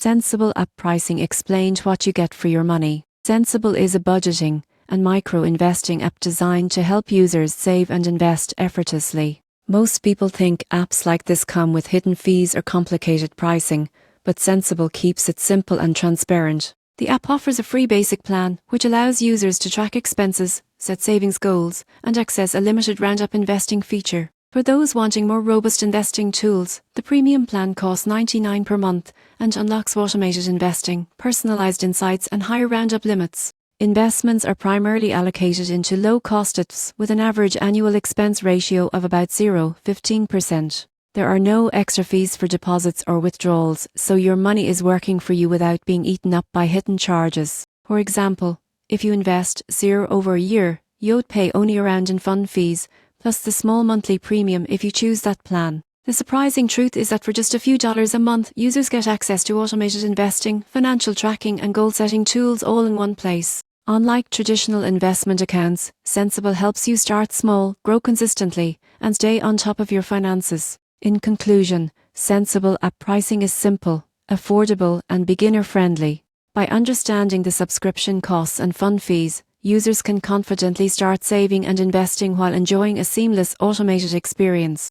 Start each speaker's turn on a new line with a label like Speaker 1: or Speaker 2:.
Speaker 1: Centsible app pricing explained what you get for your money. Centsible is a budgeting and micro-investing app designed to help users save and invest effortlessly. Most people think apps like this come with hidden fees or complicated pricing, but Centsible keeps it simple and transparent. The app offers a free basic plan, which allows users to track expenses, set savings goals, and access a limited roundup investing feature. For those wanting more robust investing tools, the premium plan costs $99 per month and unlocks automated investing, personalized insights, and higher roundup limits. Investments are primarily allocated into low-cost apps with an average annual expense ratio of about 0.15%. There are no extra fees for deposits or withdrawals, so your money is working for you without being eaten up by hidden charges. For example, if you invest $0 over a year, you'd pay only around in fund fees, plus the small monthly premium if you choose that plan. The surprising truth is that for just a few dollars a month, users get access to automated investing, financial tracking, and goal-setting tools all in one place. Unlike traditional investment accounts, Centsible helps you start small, grow consistently, and stay on top of your finances. In conclusion, Centsible app pricing is simple, affordable, and beginner-friendly. By understanding the subscription costs and fund fees, users can confidently start saving and investing while enjoying a seamless automated experience.